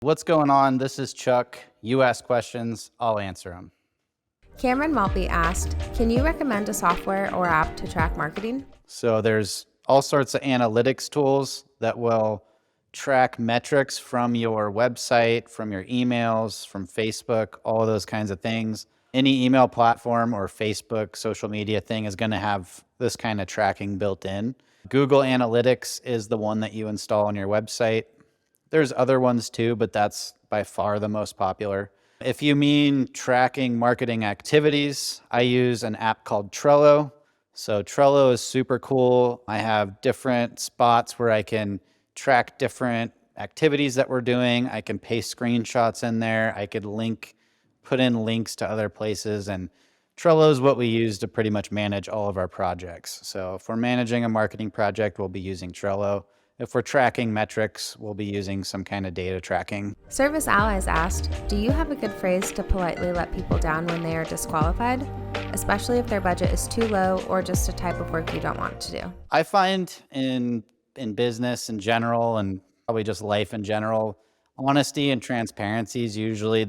What's going on? This is Chuck. You ask questions, I'll answer them. Cameron Maltby asked, can you recommend a software or app to track marketing? So there's all sorts of analytics tools that will track metrics from your website, from your emails, from Facebook, all those kinds of things. Any email platform or Facebook social media thing is going to have this kind of tracking built in. Google Analytics is the one that you install on your website. There's other ones too, but that's by far the most popular. If you mean tracking marketing activities, I use an app called Trello. So Trello is super cool. I have different spots where I can track different activities that we're doing. I can paste screenshots in there. I could put in links to other places. And Trello is what we use to pretty much manage all of our projects. So if we're managing a marketing project, we'll be using Trello. If we're tracking metrics, we'll be using some kind of data tracking. Service Allies asked, do you have a good phrase to politely let people down when they are disqualified, especially if their budget is too low or just a type of work you don't want to do? I find in business in general, and probably just life in general, honesty and transparency is usually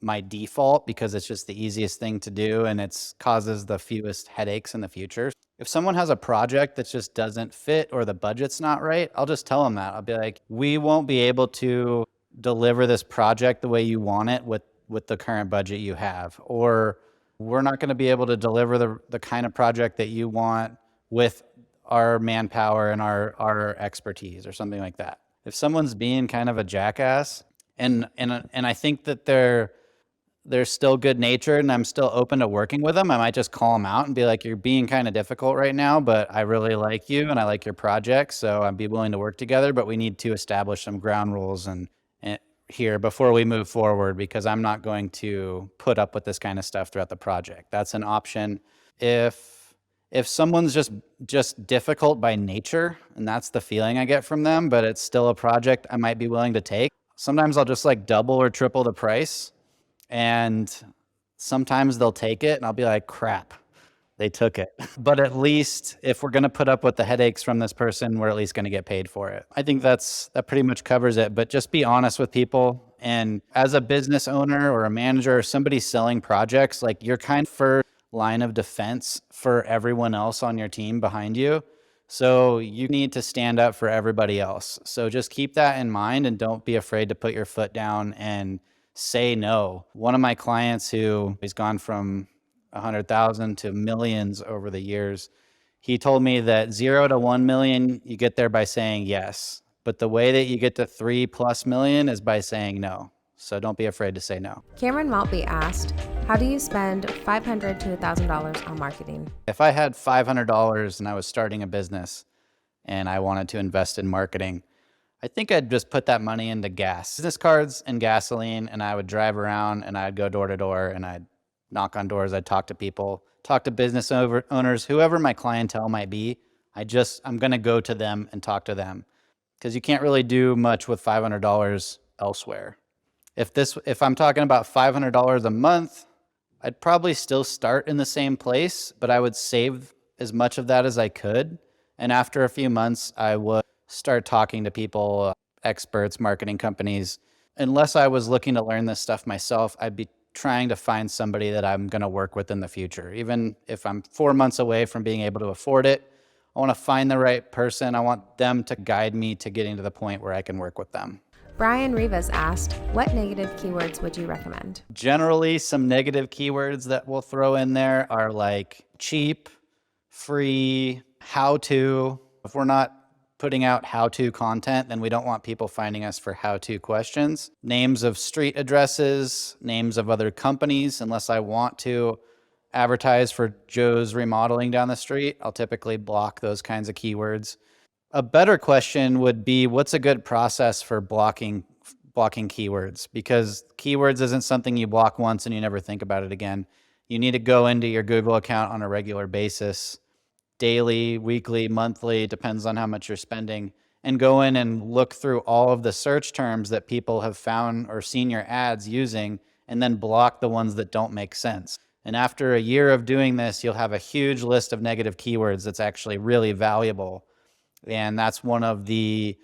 my default because it's just the easiest thing to do and it causes the fewest headaches in the future. If someone has a project that just doesn't fit or the budget's not right, I'll just tell them that. I'll be like, we won't be able to deliver this project the way you want it with the current budget you have, or we're not going to be able to deliver the kind of project that you want with our manpower and our expertise or something like that. If someone's being kind of a jackass and I think that they're still good natured and I'm still open to working with them, I might just call them out and be like, you're being kind of difficult right now, but I really like you and I like your project. So I'd be willing to work together, but we need to establish some ground rules and here before we move forward, because I'm not going to put up with this kind of stuff throughout the project. That's an option. If someone's just difficult by nature and that's the feeling I get from them, but it's still a project I might be willing to take, sometimes I'll just like double or triple the price. And sometimes they'll take it and I'll be like, crap, they took it. But at least if we're going to put up with the headaches from this person, we're at least going to get paid for it. I think that pretty much covers it, but just be honest with people. And as a business owner or a manager or somebody selling projects, like you're kind of first line of defense for everyone else on your team behind you. So you need to stand up for everybody else. So just keep that in mind and don't be afraid to put your foot down and say no. One of my clients who has gone from 100,000 to millions over the years, he told me that 0 to 1 million, you get there by saying yes. But the way that you get to 3+ million is by saying no. So don't be afraid to say no. Cameron Maltby asked, how do you spend $500 to $1,000 on marketing? If I had $500 and I was starting a business and I wanted to invest in marketing, I think I'd just put that money into business cards and gasoline, and I would drive around and I'd go door to door and I'd knock on doors. I'd talk to people, talk to business owners, whoever my clientele might be. I'm going to go to them and talk to them because you can't really do much with $500 elsewhere. If I'm talking about $500 a month, I'd probably still start in the same place, but I would save as much of that as I could. And after a few months, I would start talking to people, experts, marketing companies. Unless I was looking to learn this stuff myself, I'd be trying to find somebody that I'm going to work with in the future. Even if I'm 4 months away from being able to afford it, I want to find the right person. I want them to guide me to getting to the point where I can work with them. Brian Rivas asked, what negative keywords would you recommend? Generally, some negative keywords that we'll throw in there are like cheap, free, how-to. If we're not putting out how-to content, then we don't want people finding us for how-to questions. Names of street addresses, names of other companies. Unless I want to advertise for Joe's Remodeling down the street, I'll typically block those kinds of keywords. A better question would be, what's a good process for blocking keywords? Because keywords isn't something you block once and you never think about it again. You need to go into your Google account on a regular basis, daily, weekly, monthly, depends on how much you're spending, and go in and look through all of the search terms that people have found or seen your ads using, and then block the ones that don't make sense. And after a year of doing this, you'll have a huge list of negative keywords that's actually really valuable. And that's one of the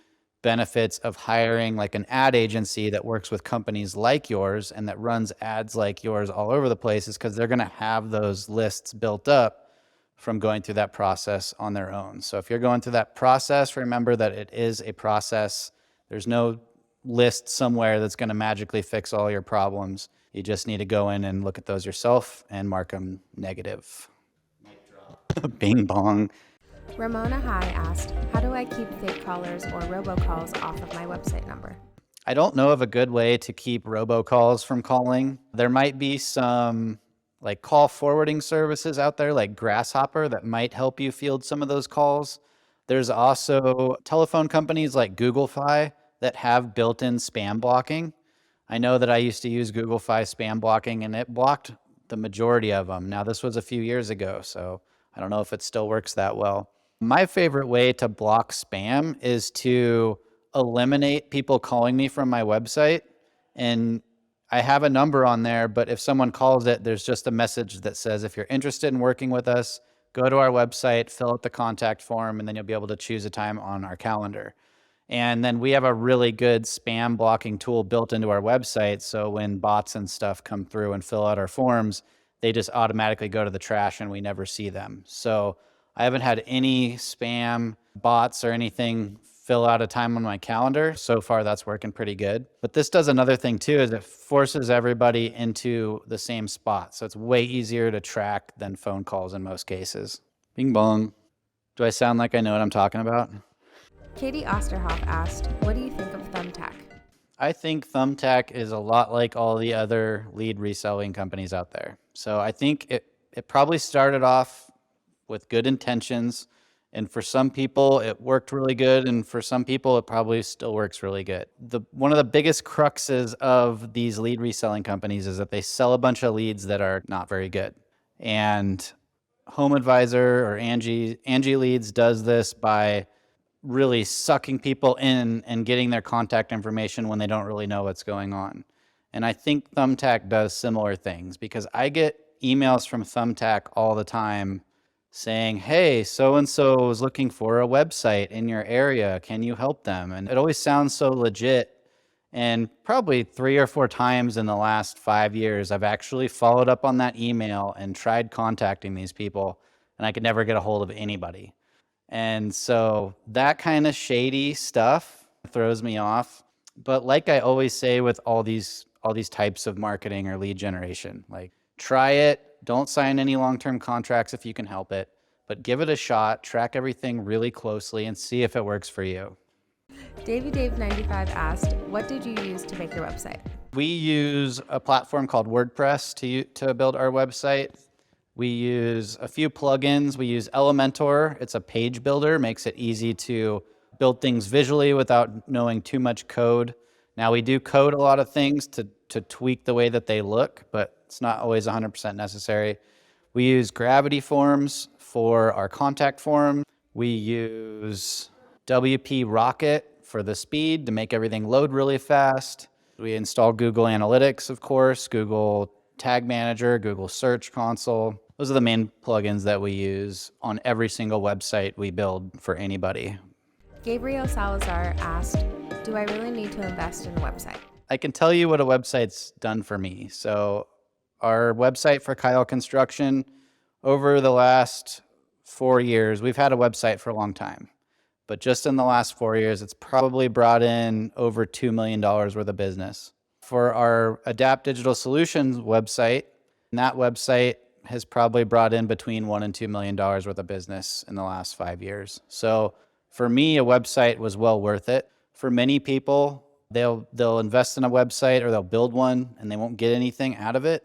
benefits of hiring like an ad agency that works with companies like yours and that runs ads like yours all over the place is because they're going to have those lists built up from going through that process on their own. So if you're going through that process, remember that it is a process. There's no list somewhere that's going to magically fix all your problems. You just need to go in and look at those yourself and mark them negative. Mic drop. Bing bong. Ramona High asked, how do I keep fake callers or robocalls off of my website number? I don't know of a good way to keep robocalls from calling. There might be some like call forwarding services out there like Grasshopper that might help you field some of those calls. There's also telephone companies like Googlefy that have built-in spam blocking. I know that I used to use Googlefy spam blocking and it blocked the majority of them. Now this was a few years ago, so I don't know if it still works that well. My favorite way to block spam is to eliminate people calling me from my website. And I have a number on there, but if someone calls it, there's just a message that says, if you're interested in working with us, go to our website, fill out the contact form, and then you'll be able to choose a time on our calendar. And then we have a really good spam blocking tool built into our website. So when bots and stuff come through and fill out our forms, they just automatically go to the trash and we never see them. So I haven't had any spam bots or anything fill out a time on my calendar. So far, that's working pretty good. But this does another thing too, is it forces everybody into the same spot. So it's way easier to track than phone calls in most cases. Bing bong. Do I sound like I know what I'm talking about? Katie Osterhoff asked, what do you think of Thumbtack? I think Thumbtack is a lot like all the other lead reselling companies out there. So I think it probably started off with good intentions. And for some people, it worked really good. And for some people, it probably still works really good. One of the biggest cruxes of these lead reselling companies is that they sell a bunch of leads that are not very good. And Home Advisor or Angie Leads does this by really sucking people in and getting their contact information when they don't really know what's going on. And I think Thumbtack does similar things because I get emails from Thumbtack all the time saying, hey, so-and-so is looking for a website in your area. Can you help them? And it always sounds so legit. And probably 3 or 4 times in the last 5 years, I've actually followed up on that email and tried contacting these people, and I could never get a hold of anybody. And so that kind of shady stuff throws me off. But like I always say with all these types of marketing or lead generation, like try it. Don't sign any long-term contracts if you can help it, but give it a shot, track everything really closely and see if it works for you. Davey Dave 95 asked, what did you use to make your website? We use a platform called WordPress to build our website. We use a few plugins. We use Elementor. It's a page builder, makes it easy to build things visually without knowing too much code. Now we do code a lot of things to tweak the way that they look, but it's not always 100% necessary. We use Gravity Forms for our contact form. We use WP Rocket for the speed to make everything load really fast. We install Google Analytics, of course, Google Tag Manager, Google Search Console. Those are the main plugins that we use on every single website we build for anybody. Gabriel Salazar asked, do I really need to invest in a website? I can tell you what a website's done for me. So our website for Kyle Construction, over the last 4 years, we've had a website for a long time, but just in the last 4 years, it's probably brought in over $2 million worth of business. For our Adapt Digital Solutions website, that website has probably brought in between $1 and $2 million worth of business in the last 5 years. So for me, a website was well worth it. For many people, they'll invest in a website or they'll build one and they won't get anything out of it.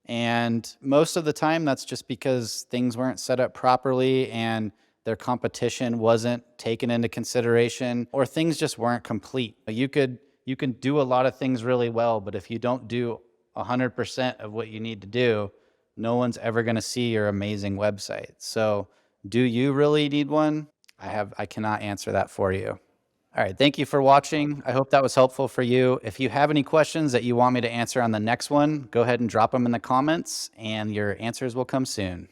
And most of the time, that's just because things weren't set up properly and their competition wasn't taken into consideration, or things just weren't complete. You can do a lot of things really well, but if you don't do 100% of what you need to do, no one's ever going to see your amazing website. So do you really need one? I cannot answer that for you. All right, thank you for watching. I hope that was helpful for you. If you have any questions that you want me to answer on the next one, go ahead and drop them in the comments and your answers will come soon.